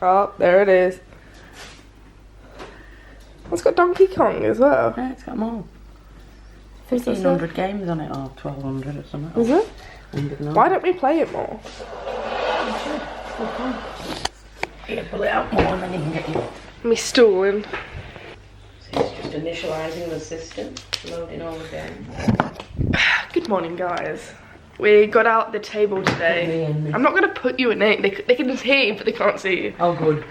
Oh, there it is. It's got Donkey Kong as well. Yeah, it's got them all. 1,500 games on it, or 1,200 or something. Is it? 100. Why don't we play it more? You pull it out more and then you can get your... Me stalling. So it's just initialising the system, loading all the games. Good morning, guys. We got out the table today. I'm not going to put you in it. They can just hear you, but they can't see you. Oh, good.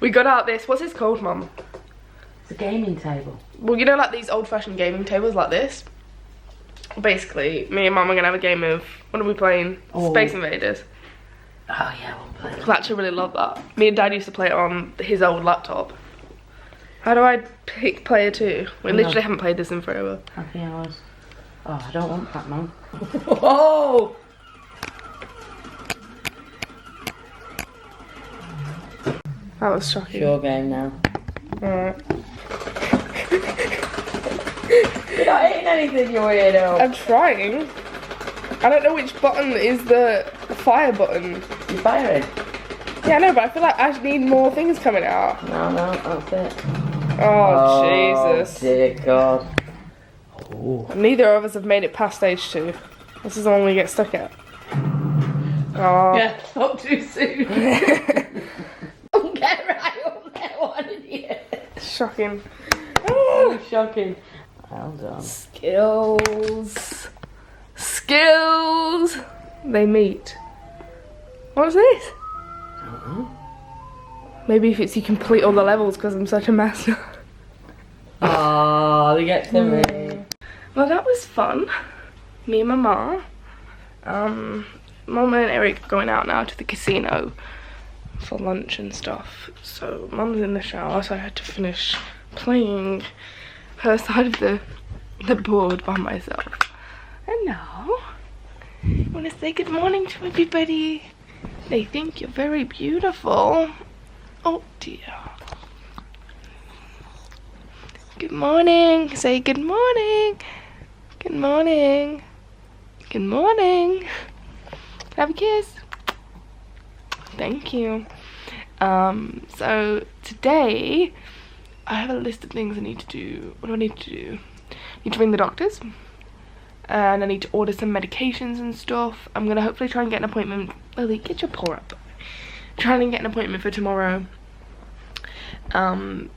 We got out this. What's this called, Mum? It's a gaming table. Well, you know, like these old-fashioned gaming tables like this? Basically, me and Mum are going to have a game of... What are we playing? Oh. Space Invaders. Oh, yeah, we'll play that. I actually really love that. Me and Dad used to play it on his old laptop. How do I pick player 2? We literally haven't played this in forever. Happy hours. Oh, I don't want that, man. Whoa! That was shocking. Your game now. Alright. You're not hitting anything, you weirdo. I'm trying. I don't know which button is the fire button. You firing? Yeah, I know, but I feel like I need more things coming out. No, that's it. Oh, Jesus. Dear God. Oh. Neither of us have made it past stage 2. This is the one we get stuck at. Oh. Yeah, not too soon. Don't get right up there, what an idiot. Shocking. Oh, shocking. Well done. Skills. Skills. They meet. What's this? I don't know. Maybe if it's you complete all the levels because I'm such a master. Oh, they get to me. Well, that was fun. Me and my mum. Mum and Eric are going out now to the casino for lunch and stuff. So Mum's in the shower, so I had to finish playing her side of the board by myself. And now, I want to say good morning to everybody. They think you're very beautiful. Oh dear. Good morning. Say good morning. Good morning. Good morning. Can I have a kiss? Thank you. So today I have a list of things I need to do. What do I need to do? I need to ring the doctors. And I need to order some medications and stuff. I'm gonna hopefully try and get an appointment. Lily, get your paw up. Trying to get an appointment for tomorrow.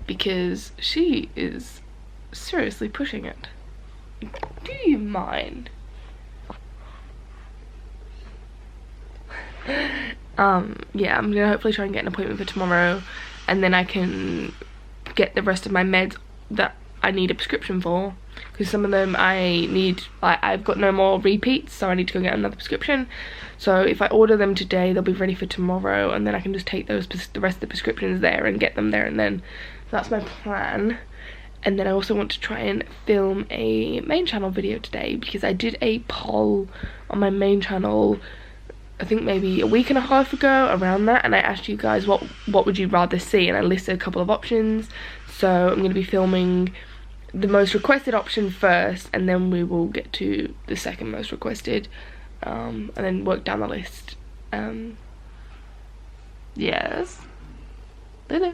Because she is seriously pushing it. Do you mind? Yeah, I'm gonna hopefully try and get an appointment for tomorrow, and then I can get the rest of my meds that I need a prescription for, because some of them I need, like, I've got no more repeats, so I need to go get another prescription. So if I order them today, they'll be ready for tomorrow, and then I can just take those, the rest of the prescriptions there and get them there and then. That's my plan. And then I also want to try and film a main channel video today, because I did a poll on my main channel, I think maybe a week and a half ago, around that, and I asked you guys what would you rather see, and I listed a couple of options. So I'm going to be filming the most requested option first, and then we will get to the second most requested, and then work down the list. Yes. Hello.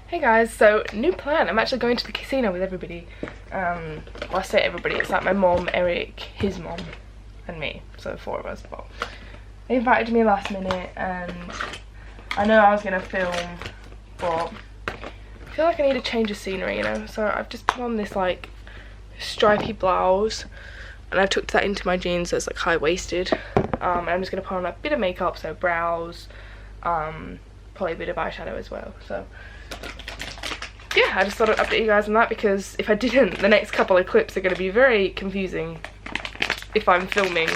Hey guys, so new plan. I'm actually going to the casino with everybody. Well, I say everybody, it's like my mom, Eric, his mom, and me, so 4 of us. But they invited me last minute, and I know I was gonna film, but I feel like I need a change of scenery, you know. So I've just put on this like stripy blouse, and I tucked that into my jeans, so it's like high-waisted. And I'm just gonna put on a bit of makeup, so brows, probably a bit of eyeshadow as well. So yeah, I just thought I'd update you guys on that, because if I didn't, the next couple of clips are going to be very confusing if I'm filming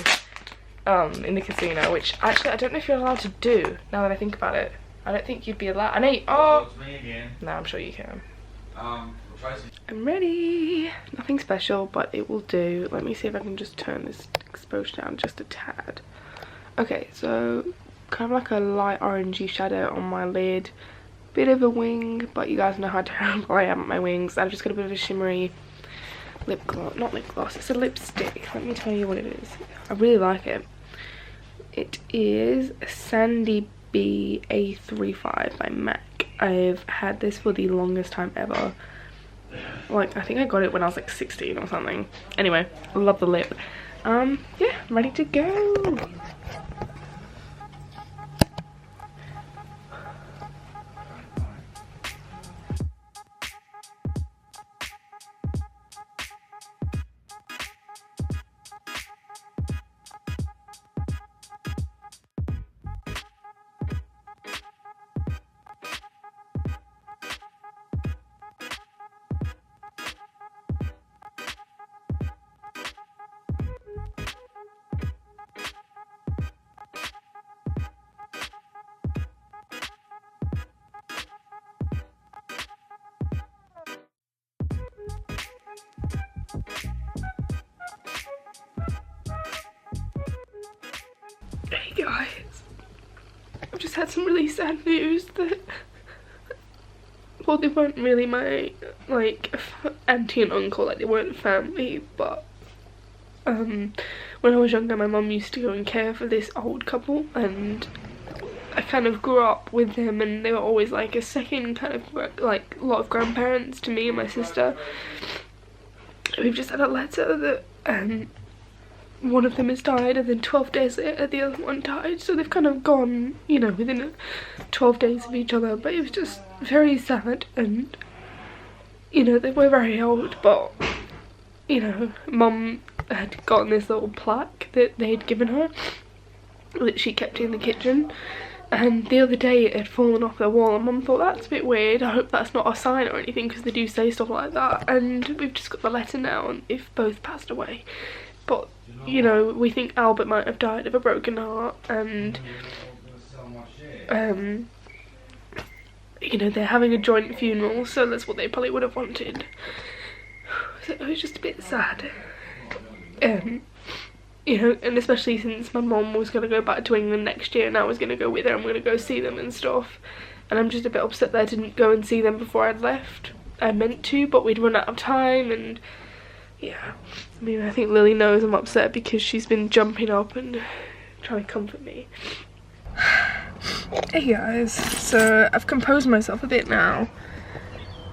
in the casino, which actually I don't know if you're allowed to do, now that I think about it. I don't think you'd be allowed. I know you, oh! It's me again. No, I'm sure you can. We'll try some. I'm ready. Nothing special, but it will do. Let me see if I can just turn this exposure down just a tad. Okay, so kind of like a light orangey shadow on my lid. Bit of a wing, but you guys know how terrible I am at my wings. I've just got a bit of a shimmery lip gloss, not lip gloss, it's a lipstick. Let me tell you what it is. I really like it. It is Sandy BA35 by MAC. I've had this for the longest time ever. Like, I think I got it when I was like 16 or something. Anyway, I love the lip. Yeah, I'm ready to go. Hey guys, I've just had some really sad news that, well, they weren't really my, like, auntie and uncle, like, they weren't family, but, when I was younger, my mum used to go and care for this old couple, and I kind of grew up with them, and they were always, like, a second kind of, like, a lot of grandparents to me and my sister. We've just had a letter that, one of them has died, and then 12 days later the other one died, so they've kind of gone, you know, within 12 days of each other. But it was just very sad, and, you know, they were very old, but, you know, Mum had gotten this little plaque that they'd given her that she kept in the kitchen, and the other day it had fallen off the wall, and Mum thought, that's a bit weird, I hope that's not a sign or anything, because they do say stuff like that. And we've just got the letter now, and they've both passed away. But, you know, we think Albert might have died of a broken heart, and, you know, they're having a joint funeral, so that's what they probably would have wanted. So it was just a bit sad. You know, and especially since my mum was going to go back to England next year, and I was going to go with her, I'm going to go see them and stuff. And I'm just a bit upset that I didn't go and see them before I'd left. I meant to, but we'd run out of time, and yeah, I mean, I think Lily knows I'm upset because she's been jumping up and trying to comfort me. Hey guys, so I've composed myself a bit now.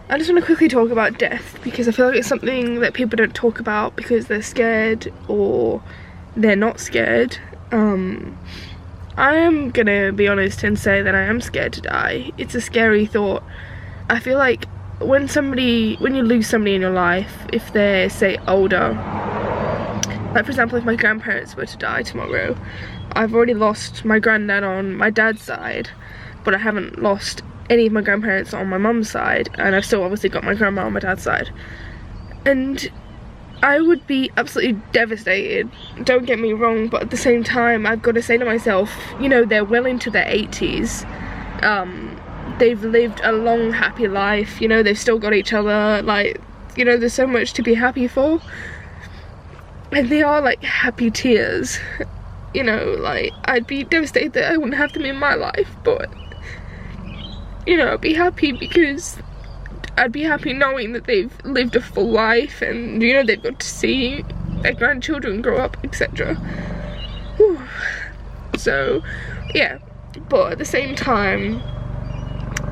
I just want to quickly talk about death because I feel like it's something that people don't talk about because they're scared or they're not scared. I am gonna be honest and say that I am scared to die. It's a scary thought. I feel like when you lose somebody in your life, if they're, say, older, like for example if my grandparents were to die tomorrow, I've already lost my granddad on my dad's side, but I haven't lost any of my grandparents on my mum's side, and I've still obviously got my grandma on my dad's side. And I would be absolutely devastated, don't get me wrong, but at the same time I've got to say to myself, you know, they're well into their 80s, they've lived a long happy life, you know, they've still got each other, like, you know, there's so much to be happy for, and they are like happy tears, you know, like I'd be devastated that I wouldn't have them in my life, but you know, I'd be happy because I'd be happy knowing that they've lived a full life and, you know, they've got to see their grandchildren grow up, etc. So yeah, but at the same time,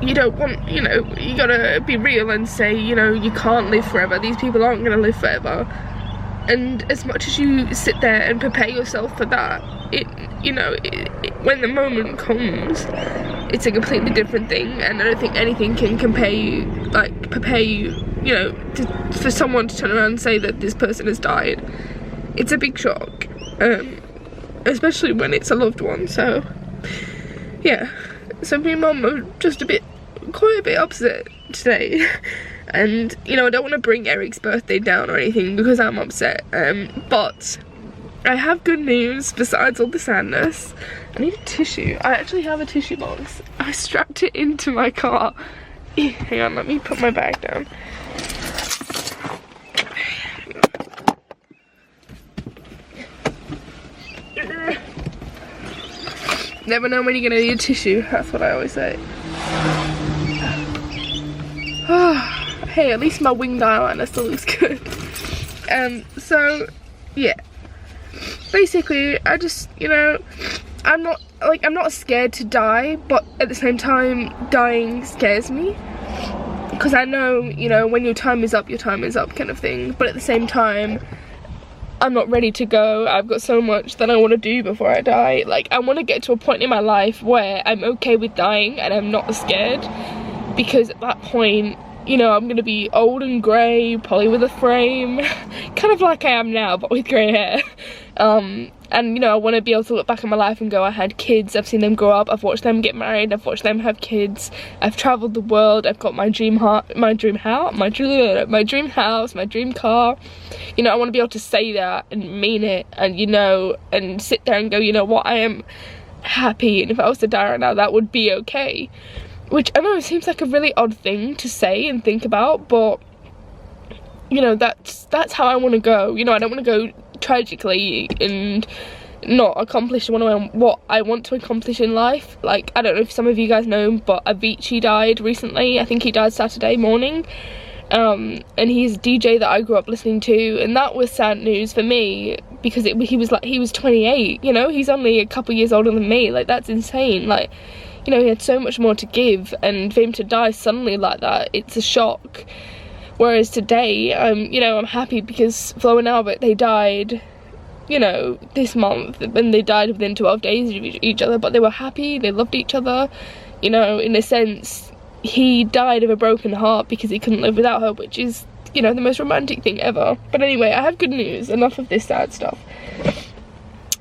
you don't want, you know, you gotta be real and say, you know, you can't live forever, these people aren't gonna live forever. And as much as you sit there and prepare yourself for that, you know, when the moment comes, it's a completely different thing, and I don't think anything can prepare you, you know, for someone to turn around and say that this person has died. It's a big shock, especially when it's a loved one. So yeah, so me and Mum are just quite a bit upset today. And, you know, I don't want to bring Eric's birthday down or anything because I'm upset, but I have good news besides all the sadness. I need a tissue. I actually have a tissue box. I strapped it into my car. Hang on, let me put my bag down. Never know when you're gonna need a tissue, that's what I always say. Hey, at least my winged eyeliner still looks good. So yeah, basically I just, you know, I'm not like, I'm not scared to die, but at the same time, dying scares me. Because I know, you know, when your time is up kind of thing. But at the same time, I'm not ready to go. I've got so much that I want to do before I die. Like, I want to get to a point in my life where I'm okay with dying and I'm not scared. Because at that point, you know, I'm gonna be old and grey, probably with a frame. Kind of like I am now, but with grey hair. And you know, I want to be able to look back on my life and go, I had kids, I've seen them grow up, I've watched them get married, I've watched them have kids, I've travelled the world, I've got my dream house, my dream car. You know, I want to be able to say that and mean it, and you know, and sit there and go, you know what, I am happy, and if I was to die right now, that would be okay. Which I know it seems like a really odd thing to say and think about, but you know, that's how I want to go. You know, I don't want to go tragically and not accomplish what I want to accomplish in life. Like, I don't know if some of you guys know, but Avicii died recently. I think he died Saturday morning. And he's a DJ that I grew up listening to, and that was sad news for me because he was 28. You know, he's only a couple years older than me. Like, that's insane. Like, you know, he had so much more to give, and for him to die suddenly like that, it's a shock. Whereas today, you know, I'm happy because Flo and Albert, they died, you know, this month, and they died within 12 days of each other, but they were happy, they loved each other. You know, in a sense, he died of a broken heart because he couldn't live without her, which is, you know, the most romantic thing ever. But anyway, I have good news, enough of this sad stuff.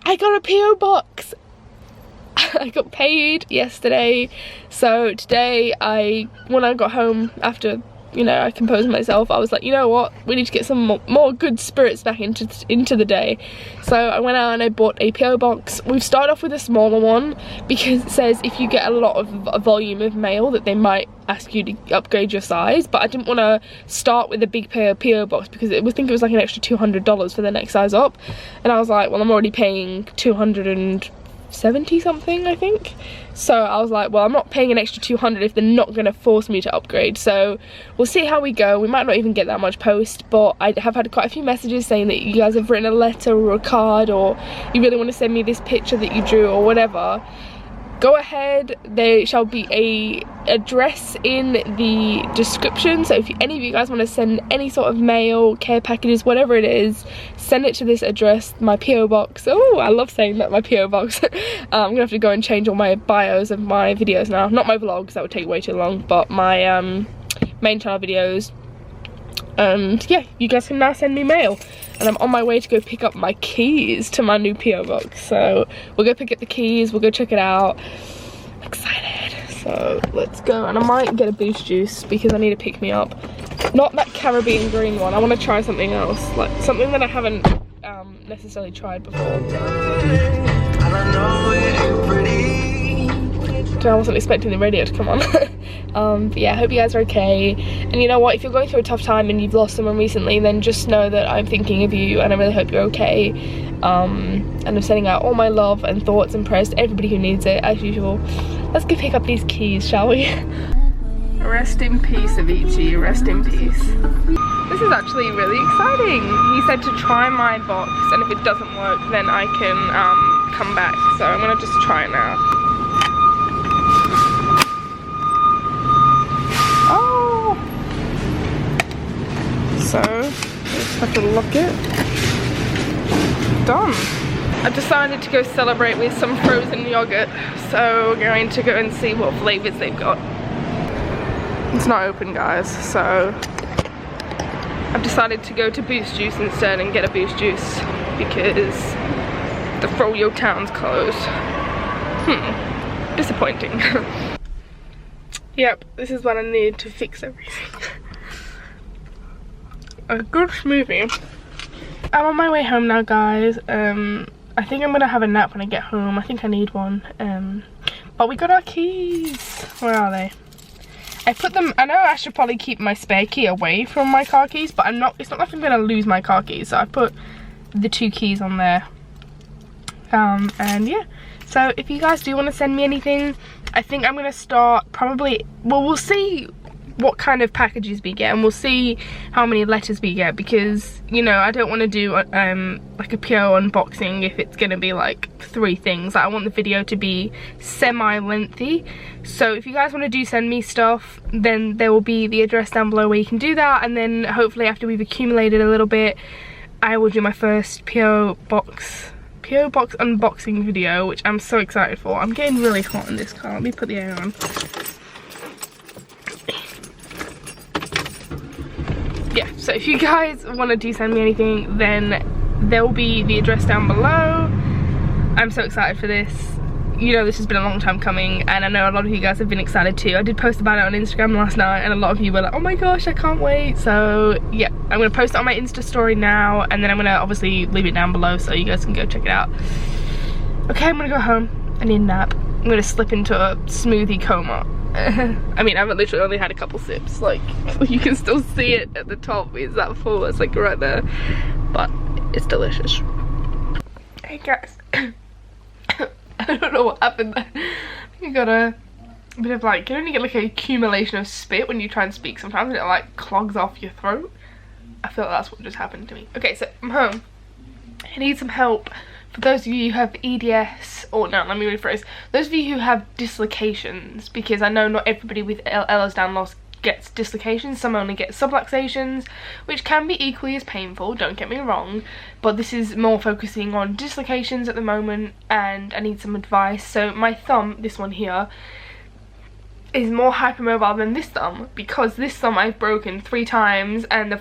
I got a PO box. I got paid yesterday, so today when I got home after, you know, I composed myself, I was like, you know what, we need to get some more good spirits back into the day. So I went out and I bought a PO box. We've started off with a smaller one because it says if you get a lot of a volume of mail that they might ask you to upgrade your size, but I didn't want to start with a big PO box because I think it was like an extra $200 for the next size up, and I was like, well, I'm already paying $270 something, I think. So I was like, well, I'm not paying an extra $200 if they're not going to force me to upgrade. So we'll see how we go. We might not even get that much post, but I have had quite a few messages saying that you guys have written a letter or a card, or you really want to send me this picture that you drew or whatever. Go ahead, there shall be a address in the description, so if any of you guys want to send any sort of mail, care packages, whatever it is, send it to this address, my PO box. Oh, I love saying that, my PO box. I'm gonna have to go and change all my bios of my videos now, not my vlogs, that would take way too long, but my main channel videos. And yeah, you guys can now send me mail, and I'm on my way to go pick up my keys to my new PO box. So we'll go pick up the keys, we'll go check it out. Excited, so let's go. And I might get a Boost Juice because I need to pick me up, not that Caribbean green one. I want to try something else, like something that I haven't necessarily tried before. I wasn't expecting the radio to come on. But yeah, I hope you guys are okay. And you know what, if you're going through a tough time and you've lost someone recently, then just know that I'm thinking of you and I really hope you're okay. And I'm sending out all my love and thoughts and prayers to everybody who needs it, as usual. Let's go pick up these keys, shall we? Rest in peace, Avicii, rest in peace. This is actually really exciting. He said to try my box, and if it doesn't work, then I can come back. So I'm gonna just try it now. Oh! So, let's have to lock it. Done. I've decided to go celebrate with some frozen yogurt, so we're going to go and see what flavors they've got. It's not open, guys, so I've decided to go to Boost Juice instead and get a Boost Juice because the Froyo town's closed. Disappointing. Yep, this is what I need to fix everything. A good smoothie. I'm on my way home now, guys. I think I'm gonna have a nap when I get home. I think I need one. But we got our keys. Where are they? I put them, I know I should probably keep my spare key away from my car keys, but it's not like I'm gonna lose my car keys, so I put the 2 keys on there. And yeah, so if you guys do want to send me anything, I think I'm gonna start probably, well, we'll see what kind of packages we get, and we'll see how many letters we get, because, you know, I don't want to do like a PO unboxing if it's going to be like 3 things. Like, I want the video to be semi-lengthy. So if you guys want to do send me stuff, then there will be the address down below where you can do that, and then hopefully after we've accumulated a little bit, I will do my first PO box unboxing video, which I'm so excited for. I'm getting really hot in this car. Let me put the air on. Yeah, so if you guys want to do send me anything, then there will be the address down below. I'm so excited for this. You know, this has been a long time coming, and I know a lot of you guys have been excited too. I did post about it on Instagram last night, and a lot of you were like, oh my gosh, I can't wait. So yeah, I'm gonna post it on my Insta story now, and then I'm gonna obviously leave it down below so you guys can go check it out. Okay, I'm gonna go home. I need a nap. I'm gonna slip into a smoothie coma. I mean, I've literally only had a couple sips. Like, you can still see it at the top. It's that full. It's like right there, but it's delicious. Hey guys. I don't know what happened there. I think I got a bit of like, you only get like an accumulation of spit when you try and speak sometimes, and it like clogs off your throat. I feel like that's what just happened to me. Okay, so I'm home. I need some help. For those of you who have EDS, or no, let me rephrase. Those of you who have dislocations, because I know not everybody with Ehlers-Danlos loss gets dislocations, some only get subluxations, which can be equally as painful, don't get me wrong, but this is more focusing on dislocations at the moment, and I need some advice. So my thumb, this one here, is more hypermobile than this thumb, because this thumb I've broken 3 times, and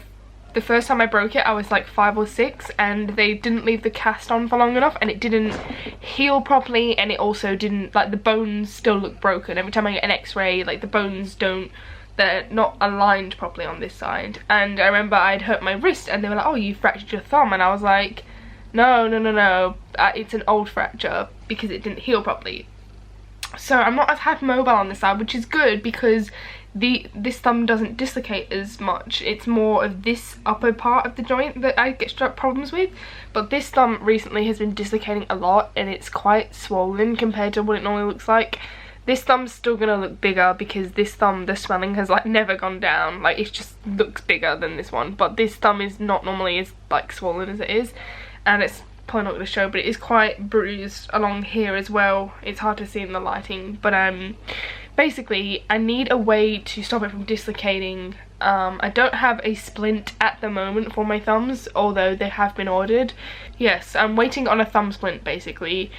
the first time I broke it I was like 5 or 6, and they didn't leave the cast on for long enough, and it didn't heal properly, and it also didn't, like, the bones still look broken. Every time I get an x-ray, like, the bones don't, they're not aligned properly on this side. And I remember I'd hurt my wrist, and they were like, oh, you fractured your thumb, and I was like, no, it's an old fracture because it didn't heal properly. So I'm not as hypermobile on this side, which is good, because this thumb doesn't dislocate as much. It's more of this upper part of the joint that I get problems with, but this thumb recently has been dislocating a lot, and it's quite swollen compared to what it normally looks like. This thumb's still gonna look bigger because this thumb, the swelling has like never gone down. Like, it just looks bigger than this one, but this thumb is not normally as like swollen as it is, and it's probably not going to show, but it is quite bruised along here as well. It's hard to see in the lighting, but basically I need a way to stop it from dislocating. I don't have a splint at the moment for my thumbs, although they have been ordered. Yes, I'm waiting on a thumb splint basically,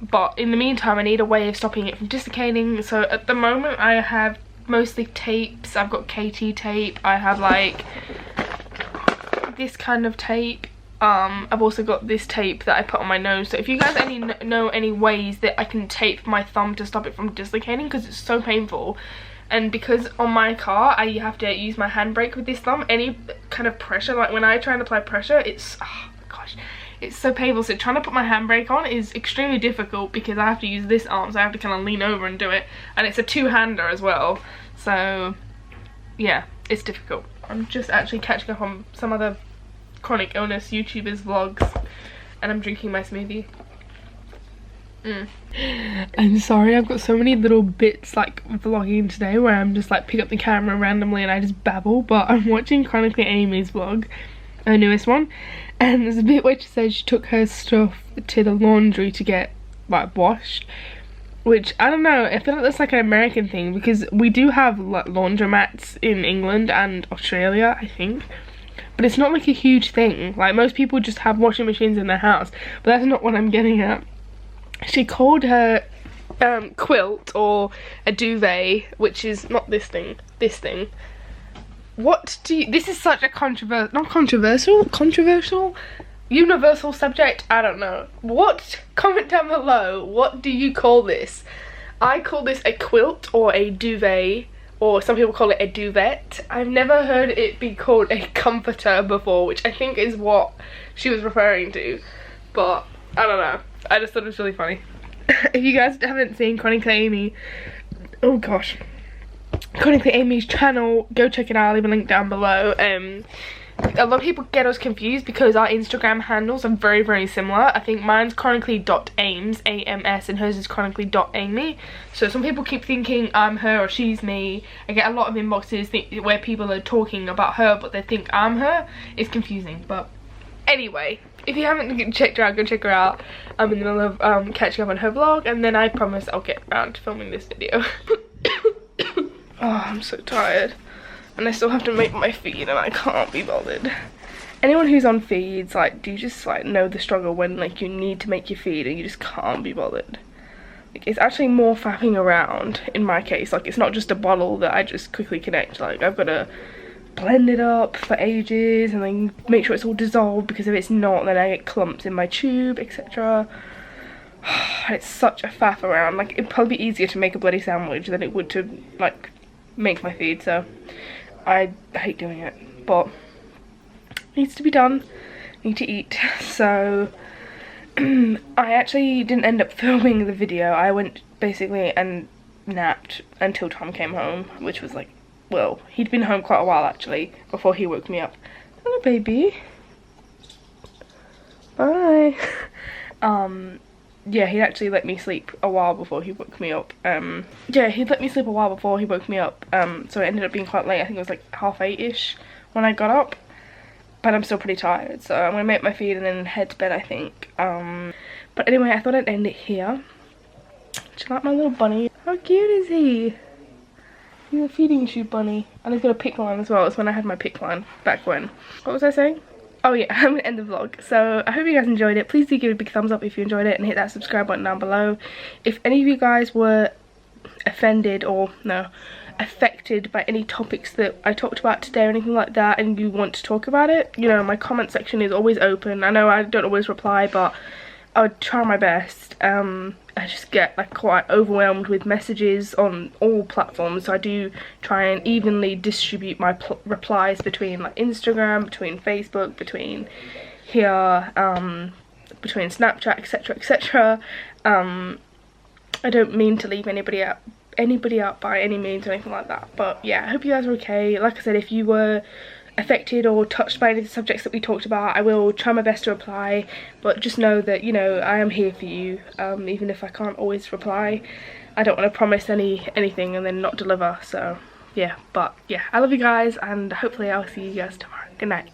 but in the meantime I need a way of stopping it from dislocating. So at the moment I have mostly tapes. I've got KT tape, I have like this kind of tape. I've also got this tape that I put on my nose. So if you guys know any ways that I can tape my thumb to stop it from dislocating, because it's so painful, and because on my car I have to use my handbrake with this thumb, any kind of pressure, like when I try and apply pressure, it's, oh gosh, it's so painful. So trying to put my handbrake on is extremely difficult because I have to use this arm, so I have to kind of lean over and do it, and it's a two-hander as well, so yeah, it's difficult. I'm just actually catching up on some other chronic illness YouTubers vlogs, and I'm drinking my smoothie. I'm sorry, I've got so many little bits like vlogging today where I'm just like pick up the camera randomly and I just babble, but I'm watching Chronically Amy's vlog, her newest one, and there's a bit where she says she took her stuff to the laundry to get like washed, which I don't know, I feel like that's like an American thing, because we do have like laundromats in England and Australia, I think, but it's not like a huge thing. Like, most people just have washing machines in their house, but that's not what I'm getting at. She called her quilt, or a duvet, which is not this thing, this thing. What do you, this is such a controversial, universal subject, I don't know. What, comment down below, what do you call this? I call this a quilt or a duvet, or some people call it a duvet. I've never heard it be called a comforter before, which I think is what she was referring to, but I don't know. I just thought it was really funny. If you guys haven't seen Chronically Amy, oh gosh, Chronically Amy's channel, go check it out. I'll leave a link down below. a lot of people get us confused because our Instagram handles are very, very similar. I think mine's chronically.ames, A-M-S, and hers is chronically.amy. So some people keep thinking I'm her or she's me. I get a lot of inboxes where people are talking about her but they think I'm her. It's confusing, but anyway, if you haven't checked her out, go check her out. I'm in the middle of catching up on her vlog, and then I promise I'll get around to filming this video. Oh, I'm so tired. And I still have to make my feed and I can't be bothered. Anyone who's on feeds, like, do you just like know the struggle when like you need to make your feed and you just can't be bothered? Like, it's actually more faffing around in my case. Like, it's not just a bottle that I just quickly connect. Like, I've got to blend it up for ages and then make sure it's all dissolved, because if it's not then I get clumps in my tube, etc. It's such a faff around. Like, it'd probably be easier to make a bloody sandwich than it would to like make my feed, so I hate doing it, but it needs to be done. I need to eat. So I actually didn't end up filming the video. I went basically and napped until Tom came home, which was like, well, he'd been home quite a while actually before he woke me up. Hello, baby. Bye. Yeah, he actually let me sleep a while before he woke me up. Yeah, he'd let me sleep a while before he woke me up. So it ended up being quite late. I think it was like 7:30ish when I got up. But I'm still pretty tired, so I'm gonna make my feed and then head to bed, I think. But anyway, I thought I'd end it here. Do you like my little bunny? How cute is he? He's a feeding tube bunny. And he's got a pick line as well. It's when I had my pick line back when. What was I saying? Oh yeah, I'm gonna end the vlog. So I hope you guys enjoyed it. Please do give it a big thumbs up if you enjoyed it, and hit that subscribe button down below. If any of you guys were offended or affected by any topics that I talked about today or anything like that, and you want to talk about it, you know, my comment section is always open. I know I don't always reply, but I would try my best. I just get like quite overwhelmed with messages on all platforms, so I do try and evenly distribute my replies between like Instagram, between Facebook, between here, between Snapchat, etc, etc. I don't mean to leave anybody out by any means or anything like that, but yeah, I hope you guys are okay. Like I said, if you were affected or touched by any of the subjects that we talked about, I will try my best to reply, but just know that, you know, I am here for you, even if I can't always reply. I don't want to promise anything and then not deliver, so yeah. But yeah, I love you guys, and hopefully I'll see you guys tomorrow. Good night.